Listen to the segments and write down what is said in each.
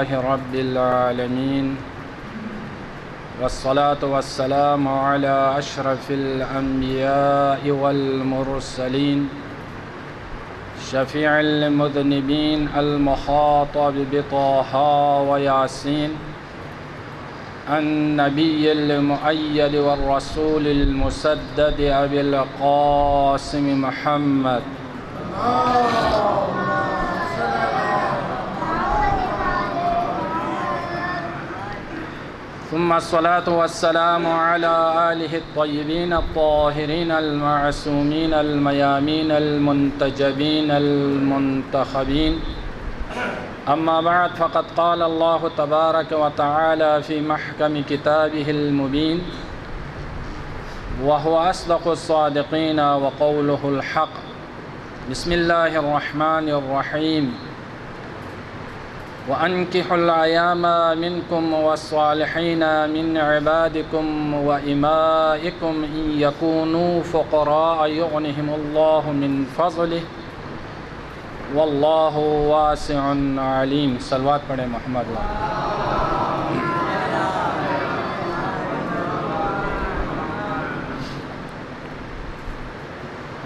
رب العالمين والصلاة والسلام على أشرف الأنبياء والمرسلين شفيع المذنبين المخاطب بطه وياسين النبي المؤيد والرسول المسدد أبي القاسم محمد ثم الصلاة والسلام على آله الطيبين الطاهرين المعصومين الميامين المنتجبين المنتخبين أما بعد فقد قال الله تبارك وتعالى في محكم كتابه المبين وهو أصدق الصادقين وقوله الحق بسم الله الرحمن الرحيم وأنكحوا الأيام منكم والصالحين من عبادكم وإمائكم إن يكونوا فقراء يغنهم الله من فضله واللہ واسع علیم۔ صلوات پڑھیں محمد۔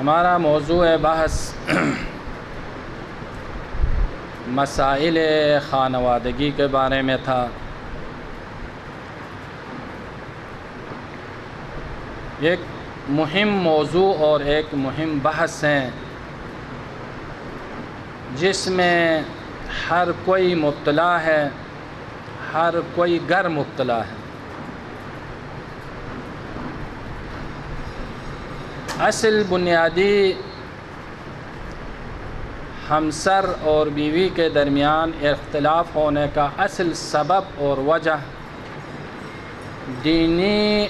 ہمارا موضوع بحث مسائل خانوادگی کے بارے میں تھا۔ ایک مہم موضوع اور ایک مہم بحث ہے جس میں ہر کوئی مبتلا ہے، ہر کوئی گھر مبتلا ہے۔ اصل بنیادی ہمسر اور بیوی کے درمیان اختلاف ہونے کا اصل سبب اور وجہ دینی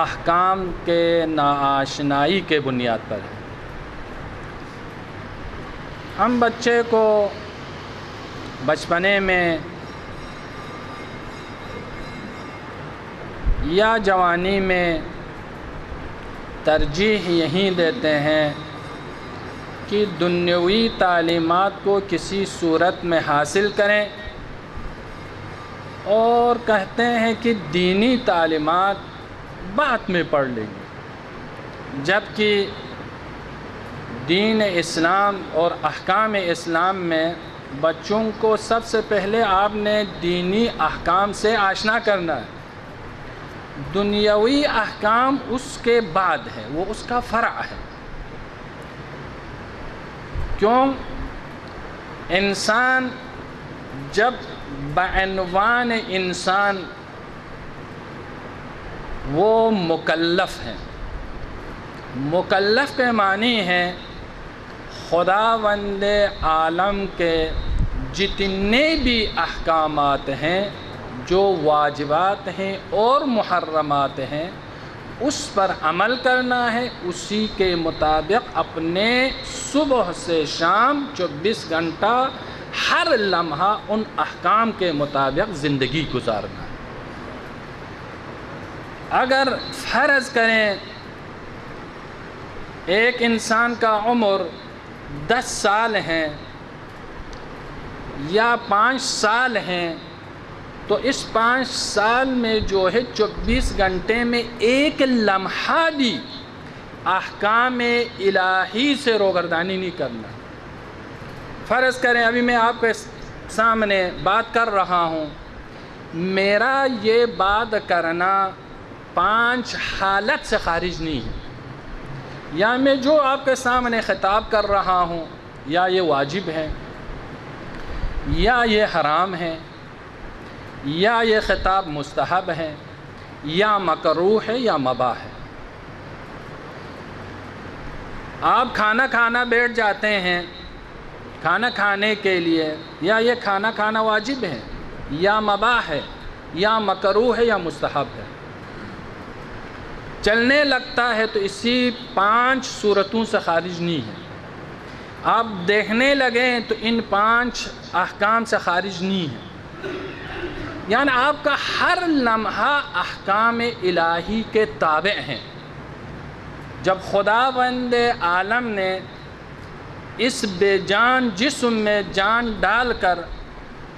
احکام کے ناآشنائی کے بنیاد پر ہے۔ ہم بچے کو بچپنے میں یا جوانی میں ترجیح یہی دیتے ہیں کہ دنیوی تعلیمات کو کسی صورت میں حاصل کریں اور کہتے ہیں کہ دینی تعلیمات بعد میں پڑھ لیں گے، جبکہ دین اسلام اور احکام اسلام میں بچوں کو سب سے پہلے آپ نے دینی احکام سے آشنا کرنا ہے۔ دنیاوی احکام اس کے بعد ہے، وہ اس کا فرع ہے۔ کیوں؟ انسان جب بعنوان انسان وہ مکلف ہے۔ مکلف کے معنی ہے خداوند عالم کے جتنے بھی احکامات ہیں، جو واجبات ہیں اور محرمات ہیں، اس پر عمل کرنا ہے، اسی کے مطابق اپنے صبح سے شام 24 گھنٹہ ہر لمحہ ان احکام کے مطابق زندگی گزارنا ہے۔ اگر فرض کریں ایک انسان کا عمر 10 سال ہے یا 5 سال ہیں، تو اس 5 سال میں جو ہے 24 گھنٹے میں ایک لمحہ بھی احکام الہی سے روگردانی نہیں کرنا۔ فرض کریں ابھی میں آپ کے سامنے بات کر رہا ہوں، میرا یہ بات کرنا 5 حالت سے خارج نہیں ہے۔ یا میں جو آپ کے سامنے خطاب کر رہا ہوں، یا یہ واجب ہے، یا یہ حرام ہے، یا یہ خطاب مستحب ہے، یا مکروہ ہے، یا مباح ہے۔ آپ کھانا کھانا بیٹھ جاتے ہیں کھانا کھانے کے لیے، یا یہ کھانا کھانا واجب ہے، یا مباح ہے، یا مکروہ ہے، یا مستحب ہے۔ چلنے لگتا ہے تو اسی 5 صورتوں سے خارج نہیں ہے۔ آپ دیکھنے لگیں تو ان 5 احکام سے خارج نہیں ہے۔ یعنی آپ کا ہر لمحہ احکام الہی کے تابع ہیں۔ جب خداوند عالم نے اس بے جان جسم میں جان ڈال کر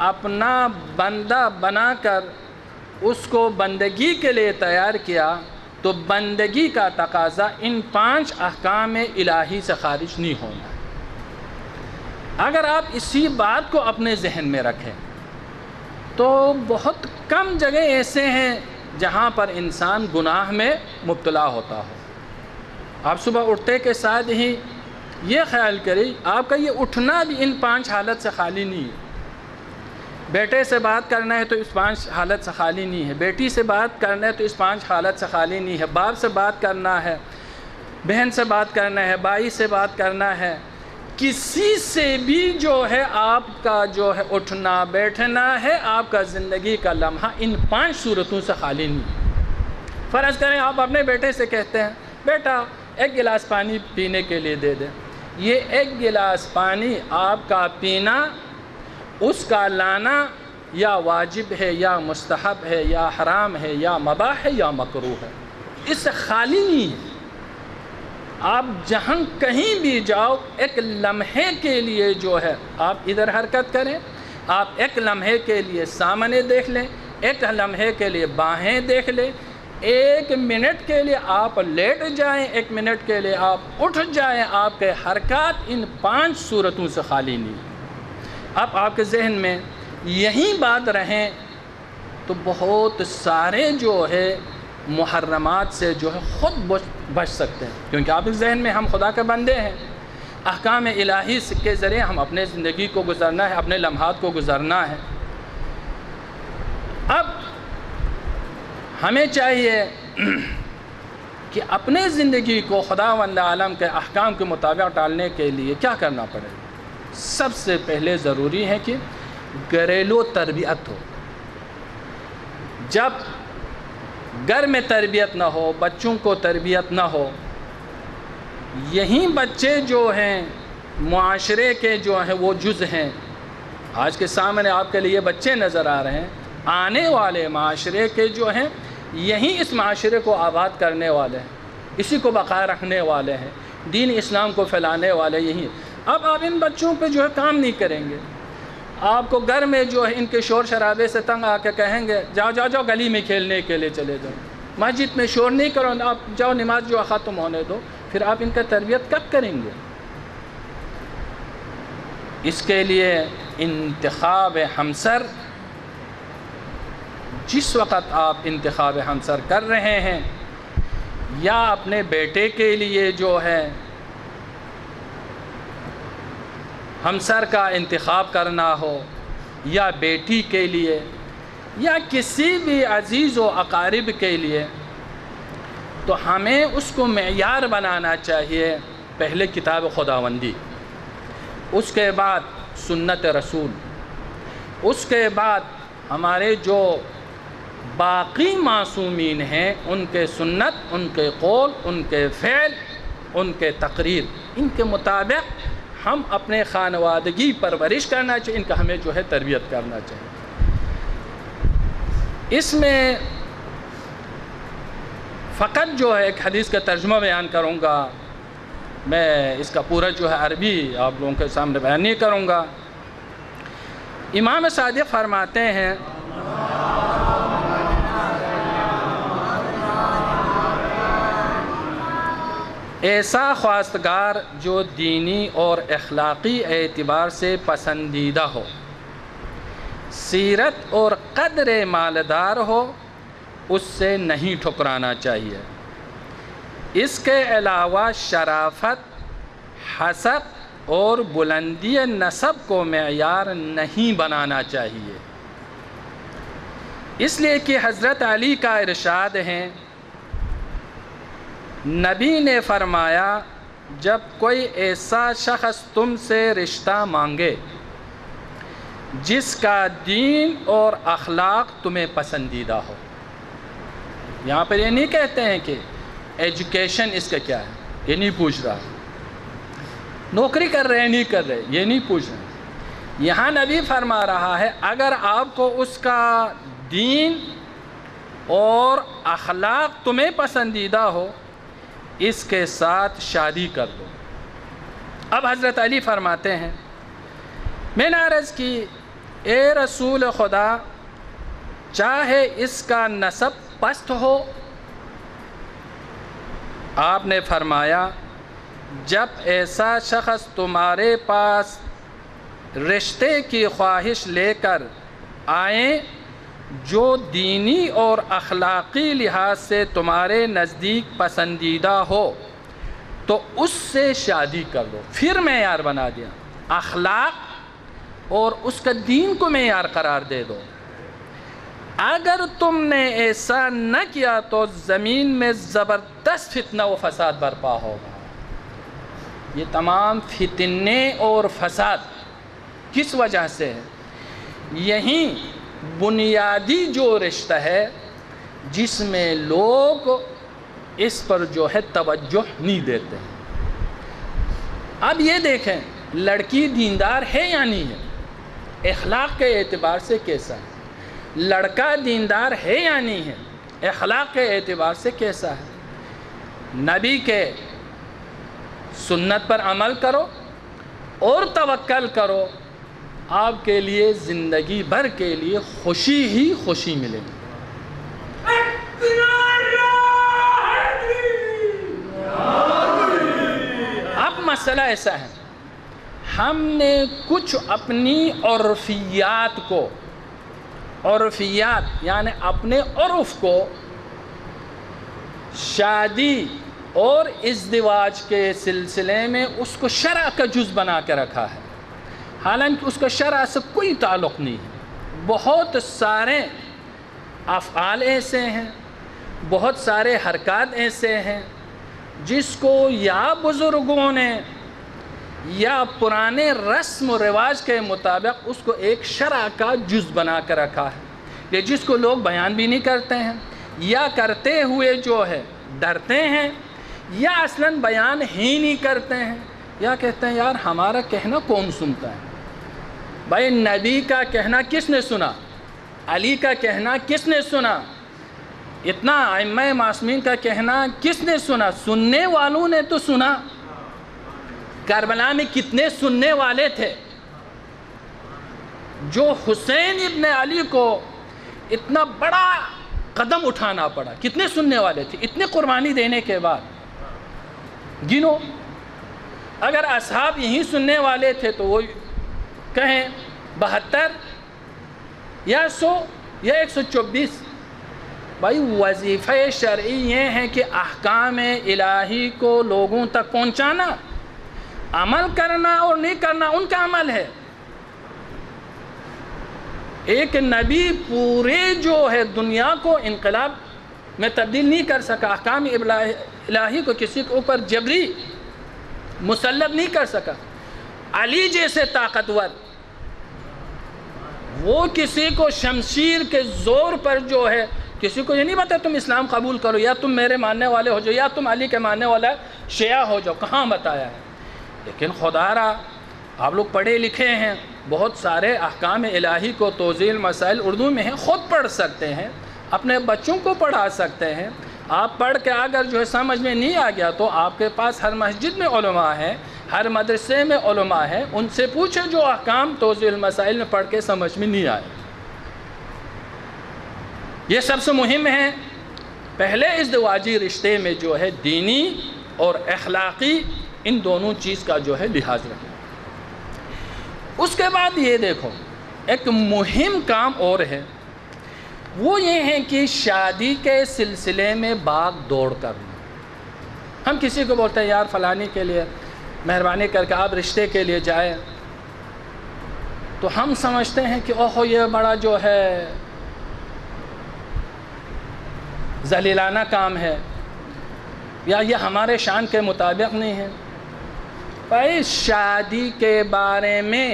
اپنا بندہ بنا کر اس کو بندگی کے لیے تیار کیا تو بندگی کا تقاضا ان 5 احکام الہی سے خارج نہیں ہونا۔ اگر آپ اسی بات کو اپنے ذہن میں رکھیں تو بہت کم جگہ ایسے ہیں جہاں پر انسان گناہ میں مبتلا ہوتا ہو۔ آپ صبح اٹھتے کے ساتھ ہی یہ خیال کریں آپ کا یہ اٹھنا بھی ان 5 حالت سے خالی نہیں ہے۔ بیٹے سے بات کرنا ہے تو اس 5 حالت سے خالی نہیں ہے، بیٹی سے بات کرنا ہے تو اس 5 حالت سے خالی نہیں ہے، باپ سے بات کرنا ہے، بہن سے بات کرنا ہے، بھائی سے بات کرنا ہے، کسی سے بھی جو ہے آپ کا جو ہے اٹھنا بیٹھنا ہے، آپ کا زندگی کا لمحہ ان 5 صورتوں سے خالی نہیں ہے۔ فرض کریں آپ اپنے بیٹے سے کہتے ہیں بیٹا 1 گلاس پانی پینے کے لیے دے دیں، یہ 1 گلاس پانی آپ کا پینا، اس کا لانا یا واجب ہے یا مستحب ہے یا حرام ہے یا مباح ہے یا مکروہ ہے، اس سے خالی نہیں ہے۔ آپ جہاں کہیں بھی جاؤ 1 لمحے کے لیے جو ہے آپ ادھر حرکت کریں، آپ 1 لمحے کے لیے سامنے دیکھ لیں، 1 لمحے کے لیے باہیں دیکھ لیں، 1 منٹ کے لیے آپ لیٹ جائیں، 1 منٹ کے لیے آپ اٹھ جائیں، آپ کے حرکات ان 5 صورتوں سے خالی نہیں۔ اب آپ کے ذہن میں یہی بات رہیں تو بہت سارے جو ہے محرمات سے جو ہے خود بچ سکتے ہیں، کیونکہ آپ کے ذہن میں ہم خدا کے بندے ہیں، احکام الہی کے ذریعے ہم اپنے زندگی کو گزرنا ہے، اپنے لمحات کو گزرنا ہے۔ اب ہمیں چاہیے کہ اپنے زندگی کو خداوند عالم کے احکام کے مطابق ڈالنے کے لیے کیا کرنا پڑے گا؟ سب سے پہلے ضروری ہے کہ گھریلو تربیت ہو۔ جب گھر میں تربیت نہ ہو، بچوں کو تربیت نہ ہو، یہی بچے جو ہیں معاشرے کے جو ہیں وہ جز ہیں۔ آج کے سامنے آپ کے لیے بچے نظر آ رہے ہیں، آنے والے معاشرے کے جو ہیں یہی اس معاشرے کو آباد کرنے والے ہیں، اسی کو بقا رکھنے والے ہیں، دین اسلام کو پھیلانے والے یہی۔ اب آپ ان بچوں پہ جو ہے کام نہیں کریں گے، آپ کو گھر میں جو ہے ان کے شور شرابے سے تنگ آ کے کہیں گے جاؤ جاؤ جاؤ گلی میں کھیلنے کے لیے چلے جاؤ، مسجد میں شور نہیں کرو، آپ جاؤ نماز جو ختم ہونے دو، پھر آپ ان کا تربیت کب کریں گے؟ اس کے لیے انتخاب ہمسر، جس وقت آپ انتخاب ہمسر کر رہے ہیں یا اپنے بیٹے کے لیے جو ہے ہمسر کا انتخاب کرنا ہو، یا بیٹی کے لیے یا کسی بھی عزیز و اقارب کے لیے، تو ہمیں اس کو معیار بنانا چاہیے۔ پہلے کتاب خداوندی، اس کے بعد سنت رسول، اس کے بعد ہمارے جو باقی معصومین ہیں ان کے سنت، ان کے قول، ان کے فعل، ان کے تقریر، ان کے مطابق ہم اپنے خانوادگی پرورش کرنا چاہیے، ان کا ہمیں جو ہے تربیت کرنا چاہیے۔ اس میں فقط جو ہے ایک حدیث کا ترجمہ بیان کروں گا، میں اس کا پورا جو ہے عربی آپ لوگوں کے سامنے بیان نہیں کروں گا۔ امام صادق فرماتے ہیں ایسا خواستگار جو دینی اور اخلاقی اعتبار سے پسندیدہ ہو، سیرت اور قدر مالدار ہو، اس سے نہیں ٹھکرانا چاہیے۔ اس کے علاوہ شرافت، حسب اور بلندی نسب کو معیار نہیں بنانا چاہیے، اس لیے کہ حضرت علی کا ارشاد ہے، نبی نے فرمایا جب کوئی ایسا شخص تم سے رشتہ مانگے جس کا دین اور اخلاق تمہیں پسندیدہ ہو، یہاں پر یہ نہیں کہتے ہیں کہ ایجوکیشن اس کا کیا ہے، یہ نہیں پوچھ رہا، نوکری کر رہے ہیں نہیں کر رہے، یہ نہیں پوچھ رہے۔ یہاں نبی فرما رہا ہے اگر آپ کو اس کا دین اور اخلاق تمہیں پسندیدہ ہو، اس کے ساتھ شادی کر دو۔ اب حضرت علی فرماتے ہیں میں نے عرض کی اے رسول خدا چاہے اس کا نسب پست ہو. آپ نے فرمایا جب ایسا شخص تمہارے پاس رشتے کی خواہش لے کر آئیں جو دینی اور اخلاقی لحاظ سے تمہارے نزدیک پسندیدہ ہو تو اس سے شادی کر لو. پھر معیار بنا دیا، اخلاق اور اس کا دین کو معیار قرار دے دو. اگر تم نے ایسا نہ کیا تو زمین میں زبردست فتنہ و فساد برپا ہوگا. یہ تمام فتنے اور فساد کس وجہ سے ہے؟ یہی بنیادی جو رشتہ ہے جس میں لوگ اس پر جو ہے توجہ نہیں دیتے ہیں. اب یہ دیکھیں لڑکی دیندار ہے یا نہیں ہے، اخلاق کے اعتبار سے کیسا ہے؟ لڑکا دیندار ہے یا نہیں ہے، اخلاق کے اعتبار سے کیسا ہے؟ نبی کے سنت پر عمل کرو اور توکل کرو، آپ کے لیے زندگی بھر کے لیے خوشی ہی خوشی ملے گی. اب مسئلہ ایسا ہے، ہم نے کچھ اپنی عرفیات کو، عرفیات یعنی اپنے عرف کو شادی اور ازدواج کے سلسلے میں اس کو شرع کا جز بنا کے رکھا ہے، حالانکہ اس کا شرع سے کوئی تعلق نہیں ہے. بہت سارے افعال ایسے ہیں، بہت سارے حرکات ایسے ہیں جس کو یا بزرگوں نے یا پرانے رسم و رواج کے مطابق اس کو ایک شرع کا جز بنا کر رکھا ہے، کہ جس کو لوگ بیان بھی نہیں کرتے ہیں، یا کرتے ہوئے جو ہے ڈرتے ہیں، یا اصلاً بیان ہی نہیں کرتے ہیں، یا کہتے ہیں یار ہمارا کہنا کون سنتا ہے. بھائی نبی کا کہنا کس نے سنا؟ علی کا کہنا کس نے سنا؟ اتنا ائمہ معصومین کا کہنا کس نے سنا؟ سننے والوں نے تو سنا. کربلا میں کتنے سننے والے تھے؟ جو حسین ابن علی کو اتنا بڑا قدم اٹھانا پڑا، کتنے سننے والے تھے؟ اتنی قربانی دینے کے بعد گنو. اگر اصحاب یہی سننے والے تھے تو وہ کہیں 72 یا 100 یا 124. بھائی وظیفہ شرعی یہ ہے کہ احکام الہی کو لوگوں تک پہنچانا، عمل کرنا اور نہیں کرنا ان کا عمل ہے. ایک نبی پورے جو ہے دنیا کو انقلاب میں تبدیل نہیں کر سکا، احکام الہی کو کسی کے اوپر جبری مسلط نہیں کر سکا. علی جیسے طاقتور وہ کسی کو شمشیر کے زور پر جو ہے کسی کو یہ نہیں بتا تم اسلام قبول کرو، یا تم میرے ماننے والے ہو جاؤ، یا تم علی کے ماننے والا شیعہ ہو جاؤ، کہاں بتایا ہے. لیکن خدا را آپ لوگ پڑھے لکھے ہیں، بہت سارے احکام الہی کو توضیح المسائل اردو میں ہیں، خود پڑھ سکتے ہیں، اپنے بچوں کو پڑھا سکتے ہیں. آپ پڑھ کے اگر جو ہے سمجھ میں نہیں آ گیا تو آپ کے پاس ہر مسجد میں علماء ہیں، ہر مدرسے میں علماء ہیں، ان سے پوچھیں جو احکام توضیح المسائل میں پڑھ کے سمجھ میں نہیں آئے. یہ سب سے مہم ہے. پہلے ازدواجی رشتے میں جو ہے دینی اور اخلاقی ان دونوں چیز کا جو ہے لحاظ رکھیں. اس کے بعد یہ دیکھو ایک مہم کام اور ہے، وہ یہ ہے کہ شادی کے سلسلے میں باغ دوڑ کرنا. ہم کسی کو بولتے ہیں یار فلانی کے لیے مہربانی کر کے آپ رشتے کے لیے جائیں، تو ہم سمجھتے ہیں کہ اوہو یہ بڑا جو ہے ذلیلانہ کام ہے، یا یہ ہمارے شان کے مطابق نہیں ہے. بھائی شادی کے بارے میں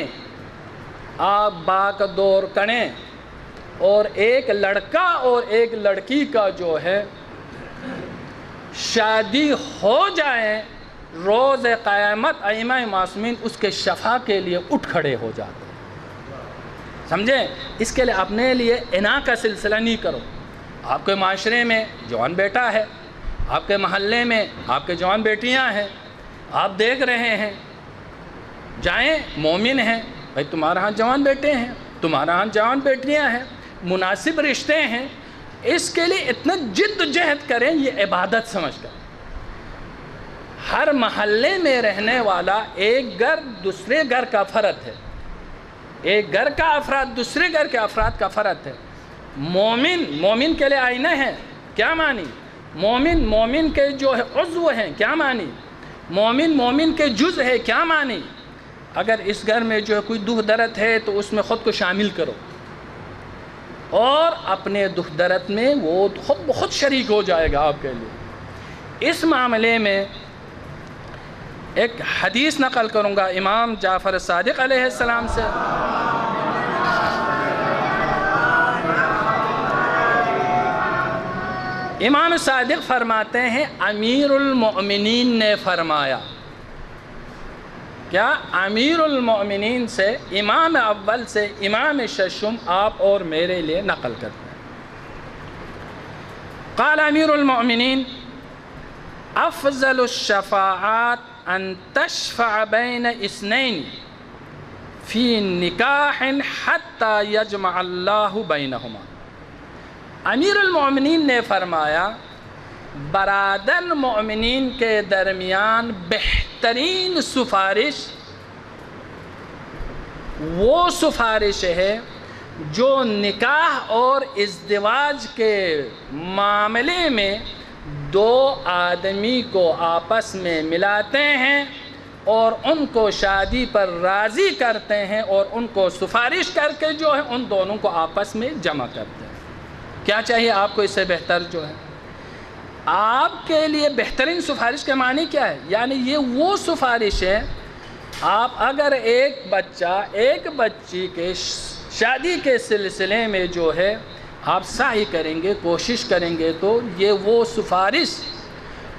آپ باغ دور کریں، اور ایک لڑکا اور ایک لڑکی کا جو ہے شادی ہو جائے، روز قیامت ائمہ معصومین اس کے شفاع کے لیے اٹھ کھڑے ہو جاتے ہیں. سمجھیں؟ اس کے لیے اپنے لیے انا کا سلسلہ نہیں کرو. آپ کے معاشرے میں جوان بیٹا ہے، آپ کے محلے میں آپ کے جوان بیٹیاں ہیں، آپ دیکھ رہے ہیں، جائیں مومن ہیں، بھائی تمہارے ہاں جوان بیٹے ہیں، تمہارا ہاں جوان بیٹیاں ہیں، مناسب رشتے ہیں، اس کے لیے اتنا جد جہد کریں، یہ عبادت سمجھ کر۔ ہر محلے میں رہنے والا ایک گھر دوسرے گھر کا فرد ہے، ایک گھر کا افراد دوسرے گھر کے افراد کا فرد ہے۔ مومن کے لیے آئینہ ہے، کیا معنی؟ مومن کے جو ہے عضو ہیں، کیا معنی؟ مومن کے جز ہے، کیا معنی؟ اگر اس گھر میں جو ہے کوئی دکھ درد ہے تو اس میں خود کو شامل کرو، اور اپنے دکھ درد میں وہ خود بخود شریک ہو جائے گا آپ کے لیے۔ اس معاملے میں ایک حدیث نقل کروں گا امام جعفر صادق علیہ السلام سے۔ امام صادق فرماتے ہیں امیر المؤمنین نے فرمایا، کیا؟ امیر المؤمنین سے، امام اول سے، امام ششم آپ اور میرے لیے نقل کرتے ہیں۔ قال امیر المؤمنین افضل الشفاعات ان تشفع بین اثنین فی نکاح حتی یجمع اللہ بینہما۔ امیر المؤمنین نے فرمایا برادر مؤمنین کے درمیان بہترین سفارش وہ سفارش ہے جو نکاح اور ازدواج کے معاملے میں دو آدمی کو آپس میں ملاتے ہیں اور ان کو شادی پر راضی کرتے ہیں اور ان کو سفارش کر کے جو ہے ان دونوں کو آپس میں جمع کرتے ہیں۔ کیا چاہیے آپ کو اس سے بہتر جو ہے؟ آپ کے لیے بہترین سفارش کے معنی کیا ہے؟ یعنی یہ وہ سفارش ہے، آپ اگر ایک بچہ ایک بچی کے شادی کے سلسلے میں جو ہے آپ سعی کریں گے، کوشش کریں گے، تو یہ وہ سفارش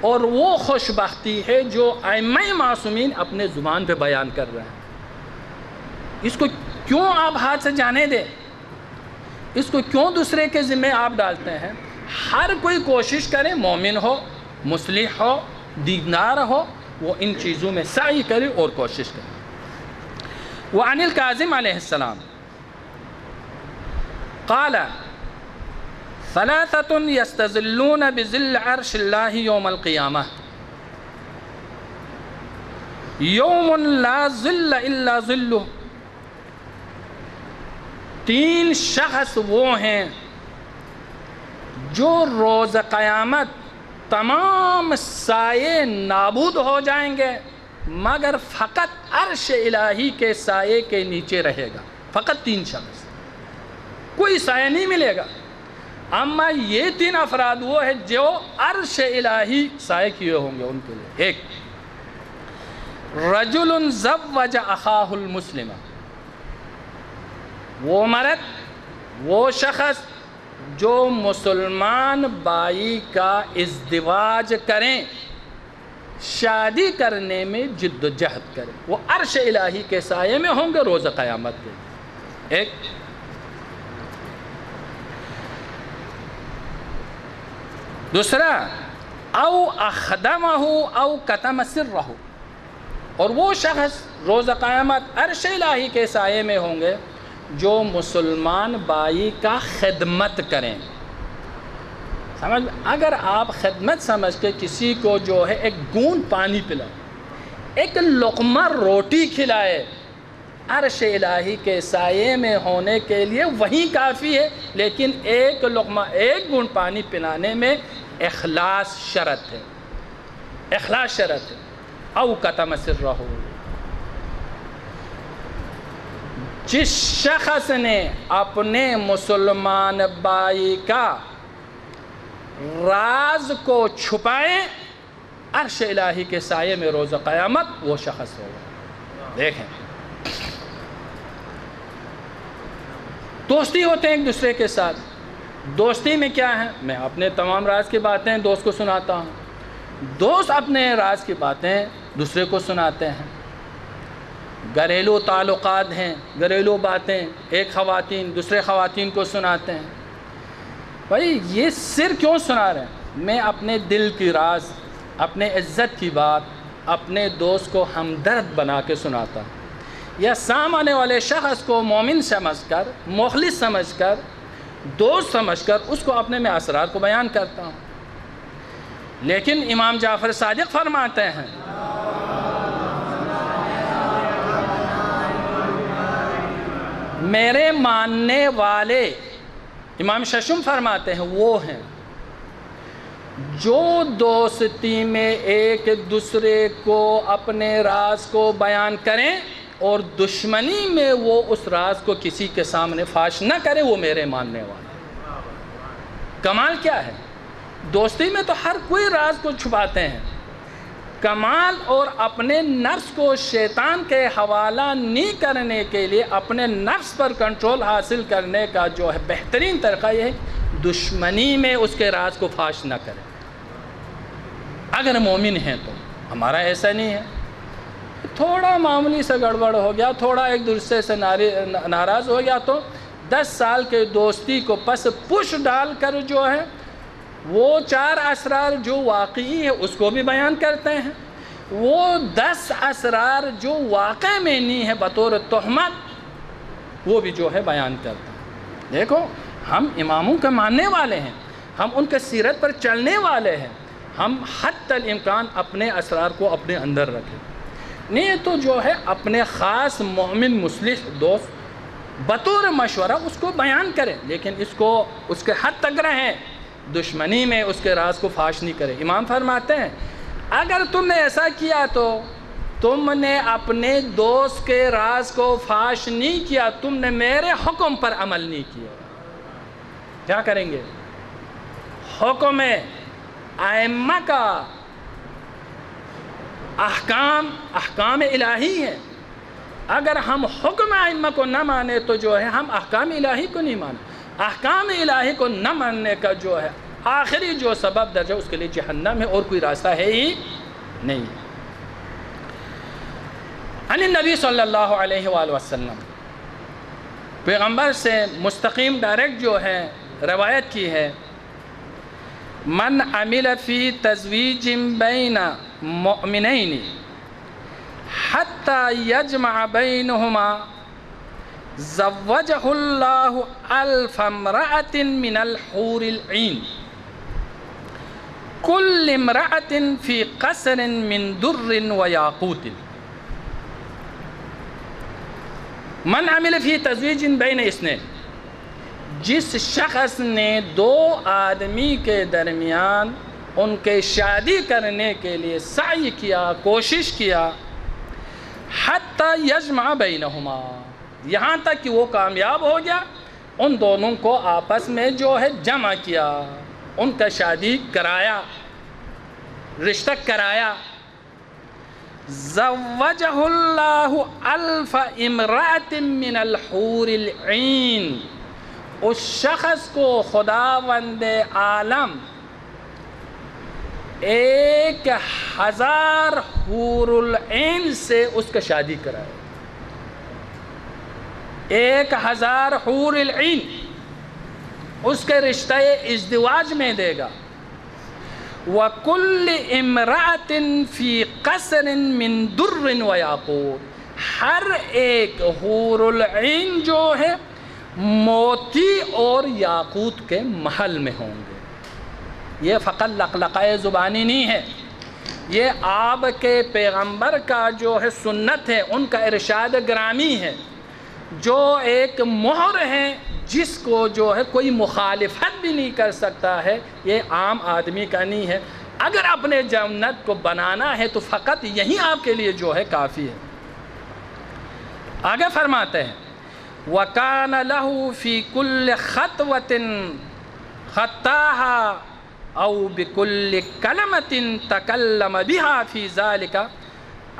اور وہ خوش بختی ہے جو ائمہ معصومین اپنے زبان پہ بیان کر رہے ہیں۔ اس کو کیوں آپ ہاتھ سے جانے دیں؟ اس کو کیوں دوسرے کے ذمہ آپ ڈالتے ہیں؟ ہر کوئی کوشش کرے، مومن ہو، مصلح ہو، دیندار ہو، وہ ان چیزوں میں سعی کرے اور کوشش کرے۔ وعن الکاظم علیہ السلام قال ثلاثة يستظلون بظل عرش اللہ یوم القیامہ یوم لا ظل الا ظلہ۔ تین شخص وہ ہیں جو روز قیامت تمام سائے نابود ہو جائیں گے مگر فقط عرش الہی کے سائے کے نیچے رہے گا۔ فقط تین شخص، کوئی سایہ نہیں ملے گا، اما یہ تین افراد وہ ہیں جو عرش الہی سائے کیے ہوں گے ان کے لیے۔ ایک، رجل زوج اخاہ المسلم، وہ مرد، وہ شخص جو مسلمان بائی کا ازدواج کریں، شادی کرنے میں جد و جہد کریں، وہ عرش الہی کے سائے میں ہوں گے روز قیامت کے۔ ایک، دوسرا، او اخدمہ او کتم سرہ، اور وہ شخص روز قیامت عرش الہی کے سائے میں ہوں گے جو مسلمان بائی کا خدمت کریں۔ سمجھ، اگر آپ خدمت سمجھ کے کسی کو جو ہے ایک گون پانی پلائے، ایک لقمہ روٹی کھلائے، عرش الہی کے سائے میں ہونے کے لیے وہی کافی ہے، لیکن ایک لقمہ ایک گون پانی پلانے میں اخلاص شرط ہے، اخلاص شرط ہے۔ او کتم سرہ، جس شخص نے اپنے مسلمان بھائی کا راز کو چھپائے، عرش الہی کے سائے میں روز قیامت وہ شخص ہوگا۔ دیکھیں، دوستی ہوتے ہیں ایک دوسرے کے ساتھ، دوستی میں کیا ہے؟ میں اپنے تمام راز کی باتیں دوست کو سناتا ہوں، دوست اپنے راز کی باتیں دوسرے کو سناتے ہیں۔ گھریلو تعلقات ہیں، گھریلو باتیں ایک خواتین دوسرے خواتین کو سناتے ہیں۔ بھائی یہ سر کیوں سنا رہے ہیں؟ میں اپنے دل کی راز، اپنے عزت کی بات اپنے دوست کو ہمدرد بنا کے سناتا ہوں۔ یا سامنے والے شخص کو مومن سمجھ کر، مخلص سمجھ کر، دوست سمجھ کر اس کو اپنے میں اسرار کو بیان کرتا ہوں۔ لیکن امام جعفر صادق فرماتے ہیں میرے ماننے والے، امام ششم فرماتے ہیں، وہ ہیں جو دوستی میں ایک دوسرے کو اپنے راز کو بیان کریں اور دشمنی میں وہ اس راز کو کسی کے سامنے فاش نہ کرے، وہ میرے ماننے والے۔ کمال کیا ہے؟ دوستی میں تو ہر کوئی راز کو چھپاتے ہیں، کمال اور اپنے نفس کو شیطان کے حوالہ نہیں کرنے کے لیے اپنے نفس پر کنٹرول حاصل کرنے کا جو ہے بہترین طریقہ یہ ہے دشمنی میں اس کے راز کو فاش نہ کریں۔ اگر مومن ہیں تو ہمارا ایسا نہیں ہے، تھوڑا معمولی سے گڑبڑ ہو گیا، تھوڑا ایک دوسرے سے ناراض ہو گیا تو 10 سال کے دوستی کو پس پش ڈال کر جو ہے وہ 4 اسرار جو واقعی ہے اس کو بھی بیان کرتے ہیں، وہ 10 اسرار جو واقع میں نہیں ہے بطور تہمت وہ بھی جو ہے بیان کرتے ہیں۔ دیکھو ہم اماموں کے ماننے والے ہیں، ہم ان کے سیرت پر چلنے والے ہیں، ہم حتی الامکان اپنے اسرار کو اپنے اندر رکھیں، نہیں تو جو ہے اپنے خاص مومن مصلح دوست بطور مشورہ اس کو بیان کریں، لیکن اس کو اس کے حد تک رہیں، دشمنی میں اس کے راز کو فاش نہیں کرے۔ امام فرماتے ہیں اگر تم نے ایسا کیا تو تم نے اپنے دوست کے راز کو فاش نہیں کیا، تم نے میرے حکم پر عمل نہیں کیا۔ کیا کریں گے؟ حکم ائمہ کا احکام الہی ہے، اگر ہم حکم ائمہ کو نہ مانے تو جو ہے ہم احکام الہی کو نہیں مانے۔ احکام الہی کو نہ ماننے کا جو ہے آخری جو سبب درجہ اس کے لیے جہنم ہے، اور کوئی راستہ ہے ہی نہیں۔ عن النبی صلی اللہ علیہ وآلہ وسلم، پیغمبر سے مستقیم ڈائریکٹ جو ہے روایت کی ہے، من عمل فی تزویج بین مؤمنین حتی یجمع بینہما زوجہ اللہ 1000 امرأۃ من الحور العین کل امرأۃ فی قصر من در و یاقوت۔ من عمل فی تزویج بین اثنین، جس شخص نے 2 آدمی کے درمیان ان کے شادی کرنے کے لیے سعی کیا، کوشش کیا، حتی یجمع بینہما، یہاں تک کہ وہ کامیاب ہو گیا، ان دونوں کو آپس میں جو ہے جمع کیا، ان کا شادی کرایا، رشتہ کرایا۔ زوجہ اللہ 1000 امرأۃ من الحور العین، اس شخص کو خداوند عالم 1000 حور العین سے اس کا شادی کرائے۔ 1000 حور العین اس کے رشتہ ازدواج میں دے گا۔ وَكُلِّ امرأة فِي قَصْرٍ مِّن دُرٍ وَيَاقُوتٍ، ہر ایک حور العین جو ہے موتی اور یاقوت کے محل میں ہوں گے۔ یہ فقط لقلقۂ زبانی نہیں ہے، یہ آپ کے پیغمبر کا جو ہے سنت ہے، ان کا ارشاد گرامی ہے، جو ایک مہر ہے جس کو جو ہے کوئی مخالفت بھی نہیں کر سکتا ہے، یہ عام آدمی کا نہیں ہے۔ اگر اپنے جنت کو بنانا ہے تو فقط یہی آپ کے لیے جو ہے کافی ہے۔ آگے فرماتے ہیں وَكَانَ لَهُ فِي كُلِّ خَطْوَةٍ خَطَّاهَا أَوْ بِكُلِّ كَلَمَةٍ تَكَلَّمَ بِهَا فِي ذَلِكَ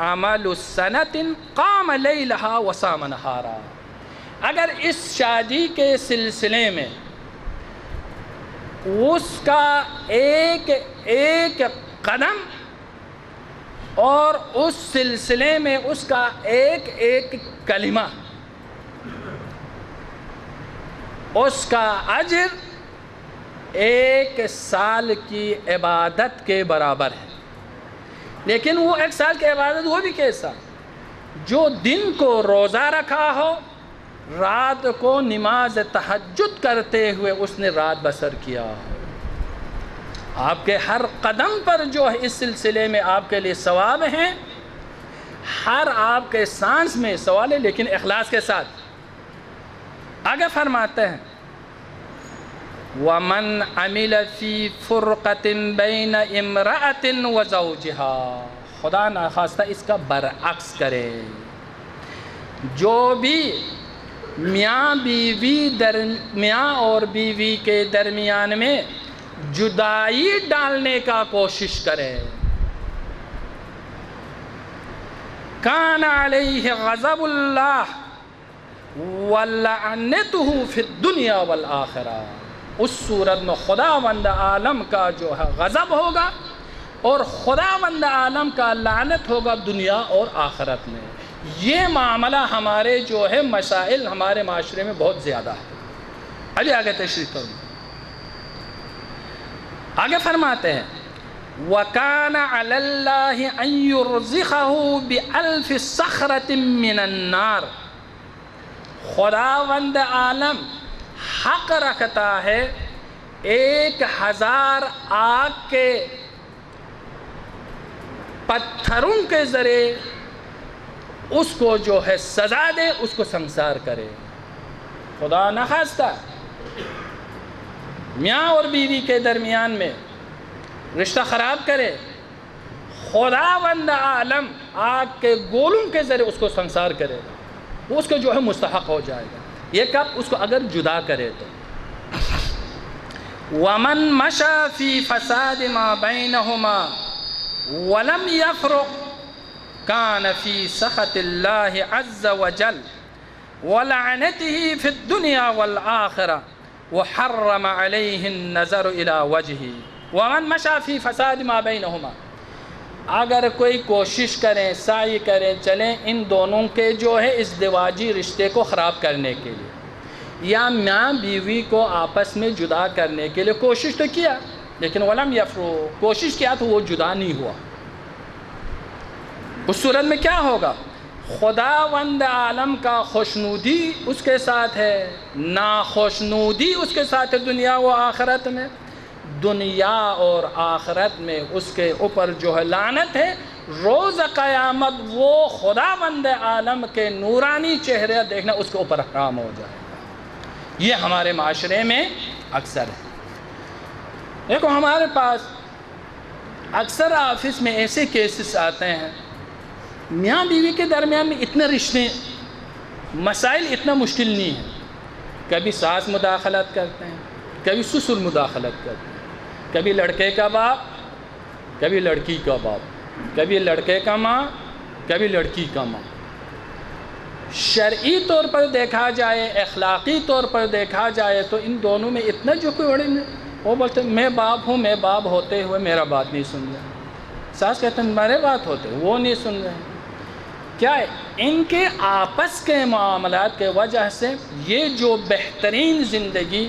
عَمَلُ السَّنَةٍ قَامَ لَيْلَهَا وَصَامَ نَهَارَهَا۔ اگر اس شادی کے سلسلے میں اس کا ایک قدم اور اس سلسلے میں اس کا ایک کلمہ، اس کا اجر 1 سال کی عبادت کے برابر ہے۔ لیکن وہ 1 سال کی عبادت وہ بھی کیسا؟ جو دن کو روزہ رکھا ہو، رات کو نماز تہجد کرتے ہوئے اس نے رات بسر کیا ہو۔ آپ کے ہر قدم پر جو ہے اس سلسلے میں آپ کے لیے ثواب ہیں، ہر آپ کے سانس میں سوال ہے، لیکن اخلاص کے ساتھ۔ آگے فرماتے ہیں وَمَنْ عَمِلَ فِي فُرْقَةٍ بَيْنَ امْرَأَةٍ وَزَوْجِهَا، خدا ناخواستہ اس کا برعکس کرے، جو بھی میاں اور بیوی کے درمیان میں جدائی ڈالنے کا کوشش کرے، کان علیہ غضب اللہ ولعنتہ فی الدنیا والآخرہ، اس صورت میں خداوند عالم کا جو ہے غضب ہوگا اور خداوند عالم کا لعنت ہوگا دنیا اور آخرت میں۔ یہ معاملہ ہمارے جو ہے مسائل ہمارے معاشرے میں بہت زیادہ ہے۔ ابھی آگے تشریح کروں، آگے فرماتے ہیں وَكَانَ عَلَى اللَّهِ أَن يُرْزِقَهُ بِأَلْفِ صَخْرَةٍ مِّنَ النَّارِ، خداوند عالم حق رکھتا ہے 1000 آگ کے پتھروں کے ذریعے اس کو جو ہے سزا دے، اس کو سنسار کرے۔ خدا نخواستہ میاں اور بیوی کے درمیان میں رشتہ خراب کرے، خداوند عالم آگ کے گولوں کے ذریعے اس کو سنسار کرے گا، وہ اس کو جو ہے مستحق ہو جائے گا۔ یہ کب؟ اس کو اگر جدا کرے تو۔ وَمَن مَشَى فِي فَسَادِ مَا بَيْنَهُمَا وَلَمْ يَفْرُقْ كَانَ فِي سَخَطِ اللَّهِ عَزَّ وَجَلَّ وَلَعْنَتِهِ فِي الدُّنْيَا وَالْآخِرَةِ وَحَرَّمَ عَلَيْهِ النَّظَرُ إِلَى وَجْهِهِ وَمَن مَشَى فِي فَسَادِ مَا بَيْنَهُمَا، اگر کوئی کوشش کریں، سعی کریں، چلیں ان دونوں کے جو ہے ازدواجی رشتے کو خراب کرنے کے لیے، یا میاں بیوی کو آپس میں جدا کرنے کے لیے کوشش تو کیا، لیکن ولم یفرق، کوشش کیا تو وہ جدا نہیں ہوا، اس صورت میں کیا ہوگا؟ خداوند عالم کا خوشنودی اس کے ساتھ ہے، ناخوشنودی اس کے ساتھ ہے دنیا و آخرت میں، دنیا اور آخرت میں اس کے اوپر جو ہے لعنت ہے، روز قیامت وہ خداوند عالم کے نورانی چہرے دیکھنا اس کے اوپر حرام ہو جائے گا۔ یہ ہمارے معاشرے میں اکثر ہے۔ دیکھو ہمارے پاس اکثر آفس میں ایسے کیسز آتے ہیں، میاں بیوی کے درمیان میں اتنے رشتے، مسائل اتنا مشکل نہیں ہے، کبھی ساس مداخلت کرتے ہیں، کبھی سسر مداخلت کرتے ہیں، کبھی لڑکے کا باپ، کبھی لڑکی کا باپ، کبھی لڑکے کا ماں، کبھی لڑکی کا ماں۔ شرعی طور پر دیکھا جائے، اخلاقی طور پر دیکھا جائے تو ان دونوں میں اتنا جو کوئی بڑے نہیں، وہ بولتے ہیں میں باپ ہوں، میں باپ ہوتے ہوئے میرا بات نہیں سن رہے، ساس کہتے ہیں میرے بات ہوتے وہ نہیں سن رہے۔ کیا ہے؟ ان کے آپس کے معاملات کے وجہ سے یہ جو بہترین زندگی،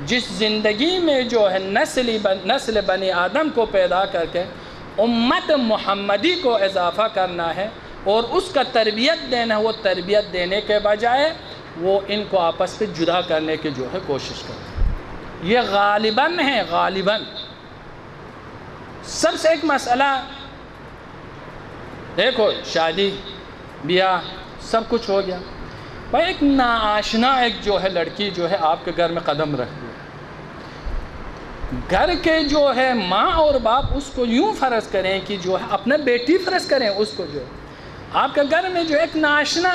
جس زندگی میں جو ہے نسل بنی آدم کو پیدا کر کے امت محمدی کو اضافہ کرنا ہے اور اس کا تربیت دینا ہے، وہ تربیت دینے کے بجائے وہ ان کو آپس پہ جدا کرنے کی جو ہے کوشش کرتے ہیں۔ یہ غالباً ہے، غالباً سب سے ایک مسئلہ دیکھو، شادی بیاہ سب کچھ ہو گیا، بھائی ایک ناآشنا ایک جو ہے لڑکی جو ہے آپ کے گھر میں قدم رکھتی ہے، گھر کے جو ہے ماں اور باپ اس کو یوں فرض کریں کہ جو ہے اپنا بیٹی فرض کریں اس کو، جو آپ کے گھر میں جو ایک ناآشنا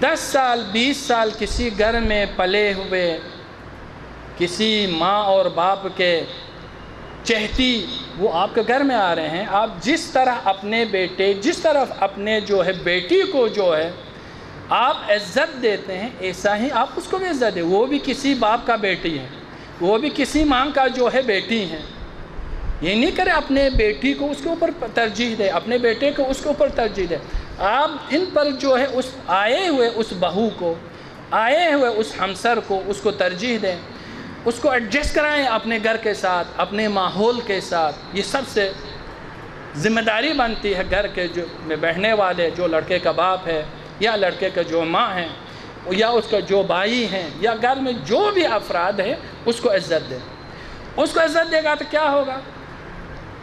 10 سال 20 سال کسی گھر میں پلے ہوئے، کسی ماں اور باپ کے چہتی وہ آپ کے گھر میں آ رہے ہیں، آپ جس طرح اپنے بیٹے، جس طرح اپنے جو ہے بیٹی کو جو ہے آپ عزت دیتے ہیں، ایسا ہی آپ اس کو بھی عزت دیں۔ وہ بھی کسی باپ کا بیٹی ہے، وہ بھی کسی ماں کا جو ہے بیٹی ہے۔ یہ نہیں کرے اپنے بیٹی کو اس کے اوپر ترجیح دے، اپنے بیٹے کو اس کے اوپر ترجیح دے۔ آپ ان پر جو ہے اس آئے ہوئے اس بہو کو، آئے ہوئے اس ہمسر کو، اس کو ترجیح دیں، اس کو ایڈجسٹ کرائیں اپنے گھر کے ساتھ، اپنے ماحول کے ساتھ۔ یہ سب سے ذمہ داری بنتی ہے گھر کے جو میں بیٹھنے والے، جو لڑکے کا باپ ہے یا لڑکے کا جو ماں ہے یا اس کا جو بھائی ہیں یا گھر میں جو بھی افراد ہیں، اس کو عزت دے. اس کو عزت دے گا تو کیا ہوگا؟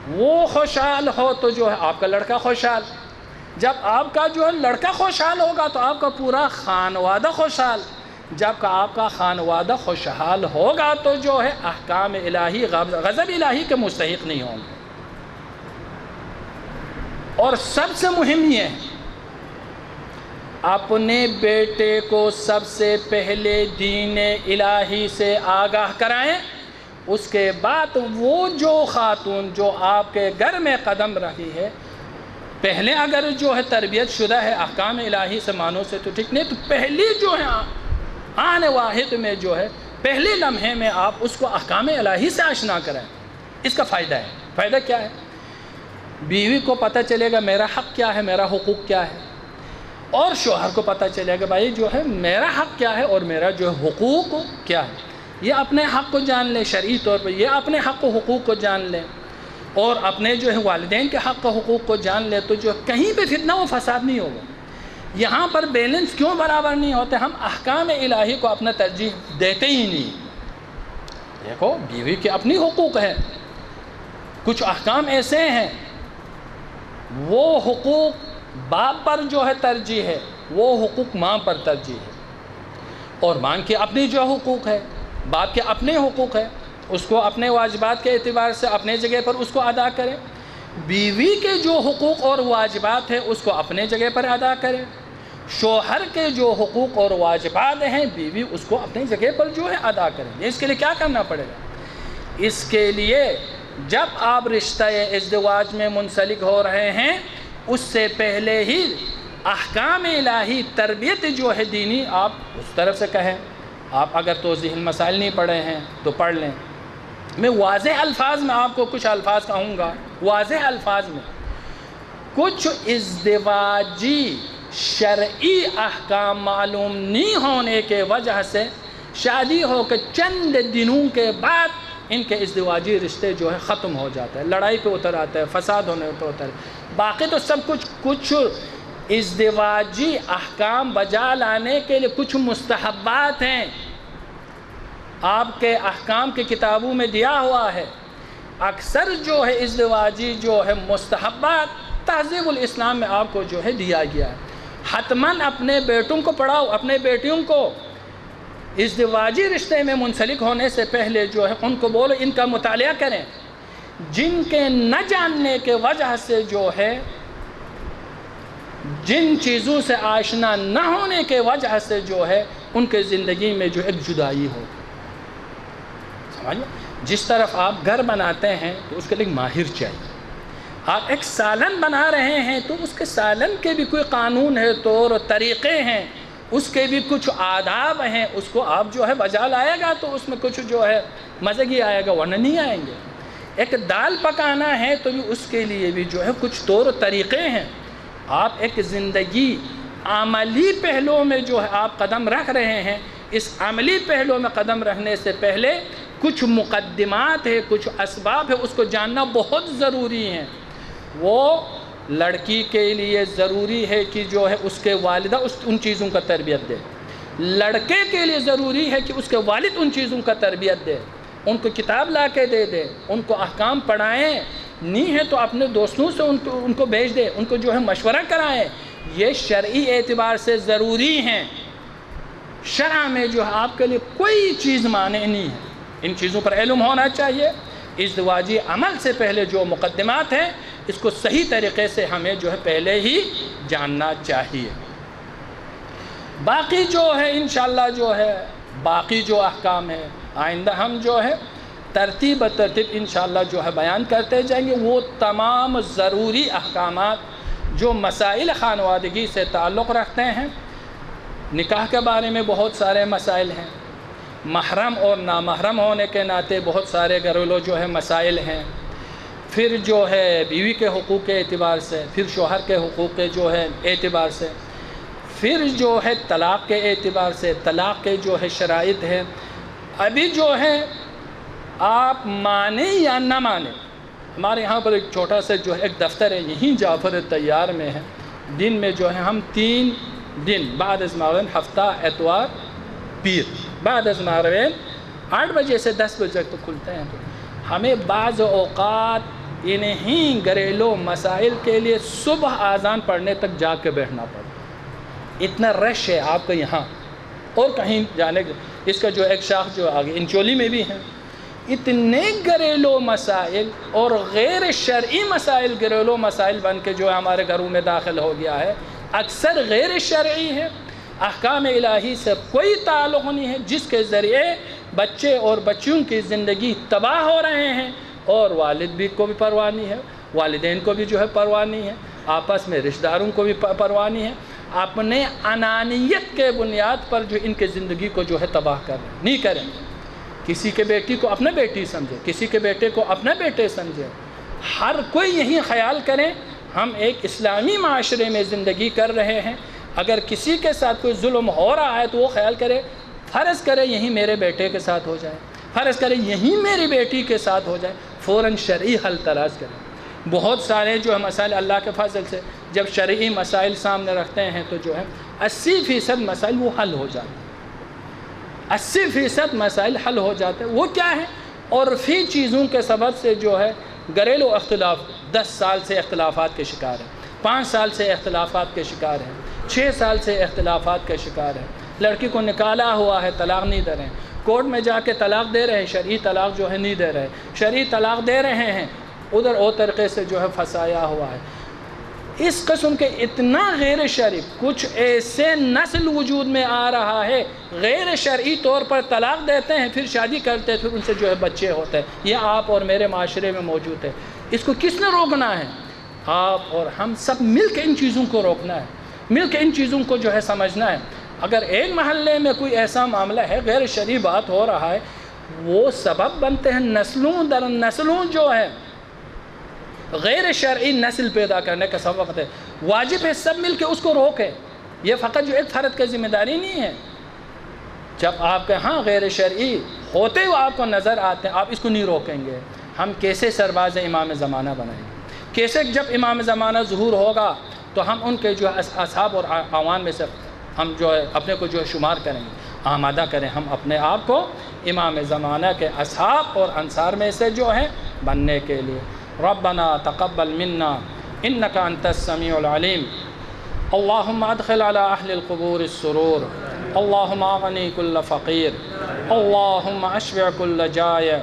وہ خوشحال ہو تو جو ہے آپ کا لڑکا خوشحال. جب آپ کا جو ہے لڑکا خوشحال ہوگا تو آپ کا پورا خانوادہ خوشحال. جب کہ آپ کا خانوادہ خوشحال ہوگا تو جو ہے احکام الہی، غضب الہی کے مستحق نہیں ہوں گے. اور سب سے مہم یہ ہے، اپنے بیٹے کو سب سے پہلے دین الہی سے آگاہ کرائیں. اس کے بعد وہ جو خاتون جو آپ کے گھر میں قدم رہی ہے، پہلے اگر جو ہے تربیت شدہ ہے احکام الہی سے مانو سے تو ٹھیک، نہیں تو پہلی جو ہے آنے واحد میں جو ہے پہلے لمحے میں آپ اس کو احکام الہی سے آشنا کریں. اس کا فائدہ ہے. فائدہ کیا ہے؟ بیوی کو پتہ چلے گا میرا حق کیا ہے، میرا حقوق کیا ہے، اور شوہر کو پتہ چلے گا بھائی جو ہے میرا حق کیا ہے اور میرا جو ہے حقوق کیا ہے. یہ اپنے حق کو جان لیں شرعی طور پر، یہ اپنے حق و حقوق کو جان لیں اور اپنے جو ہے والدین کے حق و حقوق کو جان لیں تو جو کہیں پہ فتنہ و فساد نہیں ہوگا. یہاں پر بیلنس کیوں برابر نہیں ہوتے؟ ہم احکام الہی کو اپنا ترجیح دیتے ہی نہیں. دیکھو بیوی کے اپنی حقوق ہیں، کچھ احکام ایسے ہیں وہ حقوق باپ پر جو ہے ترجیح ہے، وہ حقوق ماں پر ترجیح ہے، اور ماں کے اپنی جو حقوق ہے، باپ کے اپنے حقوق ہے، اس کو اپنے واجبات کے اعتبار سے اپنے جگہ پر اس کو ادا کرے. بیوی کے جو حقوق اور واجبات ہیں اس کو اپنے جگہ پر ادا کرے. شوہر کے جو حقوق اور واجبات ہیں بیوی اس کو اپنی جگہ پر جو ہے ادا کرے. اس کے لیے کیا کرنا پڑے گا؟ اس کے لیے جب آپ رشتہ ازدواج میں منسلک ہو رہے ہیں اس سے پہلے ہی احکام الہی تربیت جو ہے دینی آپ اس طرف سے کہیں. آپ اگر توضیح المسائل نہیں پڑھے ہیں تو پڑھ لیں. میں واضح الفاظ میں آپ کو کچھ الفاظ کہوں گا. واضح الفاظ میں کچھ ازدواجی شرعی احکام معلوم نہیں ہونے کے وجہ سے شادی ہو کے چند دنوں کے بعد ان کے ازدواجی رشتے جو ہے ختم ہو جاتا ہے، لڑائی پہ اتر آتا ہے، فساد ہونے پہ اتر. باقی تو سب کچھ ازدواجی احکام بجا لانے کے لیے کچھ مستحبات ہیں، آپ کے احکام کی کتابوں میں دیا ہوا ہے. اکثر جو ہے ازدواجی جو ہے مستحبات تہذیب الاسلام میں آپ کو جو ہے دیا گیا ہے. حتماً اپنے بیٹوں کو پڑھاؤ، اپنے بیٹیوں کو ازدواجی رشتے میں منسلک ہونے سے پہلے جو ہے ان کو بولو ان کا مطالعہ کریں. جن کے نہ جاننے کے وجہ سے جو ہے، جن چیزوں سے آشنا نہ ہونے کے وجہ سے جو ہے ان کے زندگی میں جو ایک جدائی ہو. سمجھے؟ جس طرف آپ گھر بناتے ہیں تو اس کے لیے ماہر چاہیے. آپ ایک سالن بنا رہے ہیں تو اس کے سالن کے بھی کوئی قانون ہے، طور طریقے ہیں، اس کے بھی کچھ آداب ہیں. اس کو آپ جو ہے بجا لائے گا تو اس میں کچھ جو ہے مزے ہی آئے گا، ورنہ نہیں آئیں گے. ایک دال پکانا ہے تو بھی اس کے لیے بھی جو ہے کچھ طور طریقے ہیں. آپ ایک زندگی عملی پہلو میں جو ہے آپ قدم رکھ رہے ہیں. اس عملی پہلو میں قدم رکھنے سے پہلے کچھ مقدمات ہے، کچھ اسباب ہے، اس کو جاننا بہت ضروری ہے. وہ لڑکی کے لیے ضروری ہے کہ جو ہے اس کے والدہ ان چیزوں کا تربیت دے. لڑکے کے لیے ضروری ہے کہ اس کے والد ان چیزوں کا تربیت دے، ان کو کتاب لا کے دے دے، ان کو احکام پڑھائیں. نہیں ہے تو اپنے دوستوں سے ان کو بھیج دے، ان کو جو ہے مشورہ کرائیں. یہ شرعی اعتبار سے ضروری ہیں. شرع میں جو ہے آپ کے لیے کوئی چیز مانع نہیں ہے. ان چیزوں پر علم ہونا چاہیے. ازدواجی عمل سے پہلے جو مقدمات ہیں اس کو صحیح طریقے سے ہمیں جو ہے پہلے ہی جاننا چاہیے. باقی جو ہے انشاءاللہ جو ہے باقی جو احکام ہیں آئندہ ہم جو ہے ترتیب انشاءاللہ جو ہے بیان کرتے جائیں گے. وہ تمام ضروری احکامات جو مسائل خانوادگی سے تعلق رکھتے ہیں. نکاح کے بارے میں بہت سارے مسائل ہیں، محرم اور نامحرم ہونے کے ناطے بہت سارے گھریلو جو ہے مسائل ہیں. پھر جو ہے بیوی کے حقوق کے اعتبار سے، پھر شوہر کے حقوق کے جو ہے اعتبار سے، پھر جو ہے طلاق کے اعتبار سے، طلاق کے جو ہے شرائط ہیں. ابھی جو ہے آپ مانیں یا نہ مانیں، ہمارے یہاں پر ایک چھوٹا سا جو ہے ایک دفتر ہے یہیں جعفر طیار میں ہے، دن میں جو ہے ہم 3 دن بعد از مغرب، ہفتہ، اتوار، پیر، بعد از مغرب 8 بجے سے 10 بجے تک کھلتے ہیں، تو ہمیں بعض اوقات انہیں گھریلو مسائل کے لیے صبح اذان پڑھنے تک جا کے بیٹھنا پڑتا، اتنا رش ہے آپ کو یہاں اور کہیں جانے کے۔ اس کا جو ایک شاخ جو آگے انچولی میں بھی ہے، اتنے گھریلو مسائل اور غیر شرعی مسائل گھریلو مسائل بن کے جو ہمارے گھروں میں داخل ہو گیا ہے، اکثر غیر شرعی ہے، احکام الہی سے کوئی تعلق نہیں ہے، جس کے ذریعے بچے اور بچیوں کی زندگی تباہ ہو رہے ہیں، اور والد بھی کو بھی پرواہ نہیں ہے، والدین کو بھی جو ہے پرواہ نہیں ہے، آپس میں رشتہ داروں کو بھی پرواہ نہیں ہے، اپنے انانیت کے بنیاد پر جو ان کے زندگی کو جو ہے تباہ کر رہے ہیں۔ نہیں کریں، کسی کے بیٹی کو اپنے بیٹی سمجھے، کسی کے بیٹے کو اپنے بیٹے سمجھے، ہر کوئی یہی خیال کریں ہم ایک اسلامی معاشرے میں زندگی کر رہے ہیں، اگر کسی کے ساتھ کوئی ظلم ہو رہا ہے تو وہ خیال کرے، فرض کرے یہی میرے بیٹے کے ساتھ ہو جائے، فرض کرے یہی میری بیٹی کے ساتھ ہو جائے، فوراً شرعی حل تلاش کریں۔ بہت سارے جو ہے مسائل اللہ کے فضل سے جب شرعی مسائل سامنے رکھتے ہیں تو جو ہے 80% مسائل وہ حل ہو جاتے ہیں، 80% مسائل حل ہو جاتے ہیں۔ وہ کیا ہے؟ عرفی چیزوں کے سبب سے جو ہے گھریلو اختلاف 10 سال سے اختلافات کے شکار ہیں، 5 سال سے اختلافات کے شکار ہیں، 6 سال سے اختلافات کے شکار ہیں، لڑکی کو نکالا ہوا ہے طلاق نہیں دے رہے ہیں، کورٹ میں جا کے طلاق دے رہے ہیں، شرعی طلاق جو ہے نہیں دے رہے، شرعی طلاق دے رہے ہیں، ادھر او طریقے سے جو ہے پھنسایا ہوا ہے۔ اس قسم کے اتنا غیر شرعی کچھ ایسے نسل وجود میں آ رہا ہے، غیر شرعی طور پر طلاق دیتے ہیں، پھر شادی کرتے ہیں، پھر ان سے جو ہے بچے ہوتے ہیں، یہ آپ اور میرے معاشرے میں موجود ہے۔ اس کو کس نے روکنا ہے؟ آپ اور ہم سب مل کے ان چیزوں کو روکنا ہے، مل کے ان چیزوں کو جو ہے سمجھنا ہے۔ اگر ایک محلے میں کوئی ایسا معاملہ ہے، غیر شرعی بات ہو رہا ہے، وہ سبب بنتے ہیں نسلوں در نسلوں جو ہے غیر شرعی نسل پیدا کرنے کا سبب ہے۔ واجب ہے سب مل کے اس کو روکیں، یہ فقط جو ایک فرد کی ذمہ داری نہیں ہے۔ جب آپ کے ہاں غیر شرعی ہوتے ہوئے آپ کو نظر آتے ہیں، آپ اس کو نہیں روکیں گے، ہم کیسے سرباز امام زمانہ بنائیں گے؟ کیسے جب امام زمانہ ظہور ہوگا تو ہم ان کے جو اصحاب اور اعوان میں سے ہم جو ہے اپنے کو جو ہے شمار کریں گے، آمادہ کریں ہم اپنے آپ کو امام زمانہ کے اصحاب اور انصار میں سے جو ہے بننے کے لیے۔ ربنا تقبل منا انك انت السميع العليم اللهم ادخل على اهل القبور السرور اللهم اغني كل فقير اللهم اشبع كل جائع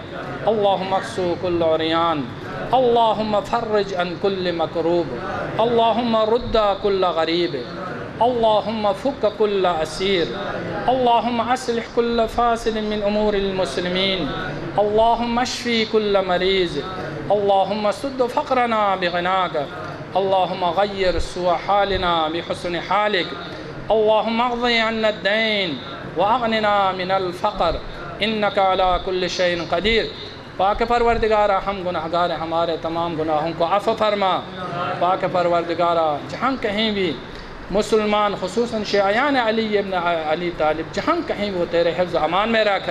اللهم اكسو كل عريان اللهم فرج عن كل مكروب اللهم رد كل غريب اللهم فك كل أسير اللهم أصلح كل فاسد من أمور المسلمين اللهم اشفي كل مريض اللهم سد فقرنا بغناك اللهم غير سوء حالنا بحسن حالك اللهم اقضي عنا الدين وأغننا من الفقر إنك على كل شيء قدير۔ پاک پروردگارہ ہم گناہگار ہیں، ہمارے تمام گناہوں کو عفو فرما۔ پاک پروردگارہ جہاں کہیں بھی مسلمان خصوصاً شیعیان علی ابن علی طالب جہاں کہیں وہ تیرے حفظ امان میں رکھ۔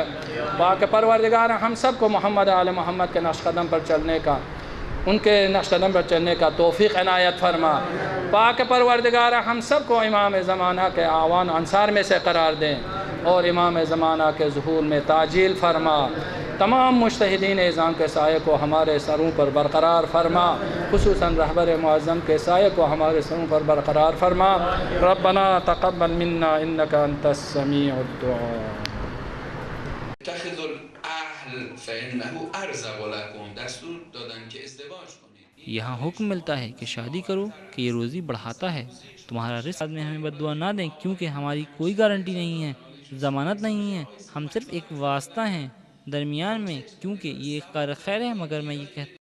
پاک پروردگار ہم سب کو محمد آل محمد کے نقش قدم پر چلنے کا، ان کے نقش قدم پر چلنے کا توفیق عنایت فرما۔ پاک پروردگار ہم سب کو امام زمانہ کے اعوان انصار میں سے قرار دیں اور امام زمانہ کے ظہور میں تعجیل فرما۔ تمام مجتہدین اعظام کے سائے کو ہمارے سروں پر برقرار فرما، خصوصاً رہبر معظم کے سائے کو ہمارے سروں پر برقرار فرما۔ ربنا تقبل منا انك انت السمیع الدعاء۔ اتخذوا الاهل فانه ارزق لكم، دستور دادن کہ ازدواج کنید۔ یہاں حکم ملتا ہے کہ شادی کرو کہ یہ روزی بڑھاتا ہے، تمہارا رزق میں ہمیں بد دعا نہ دیں، کیونکہ ہماری کوئی گارنٹی نہیں ہے، ضمانت نہیں ہے، ہم صرف ایک واسطہ ہیں درمیان میں، کیونکہ یہ ایک کار خیر ہے، مگر میں یہ کہتا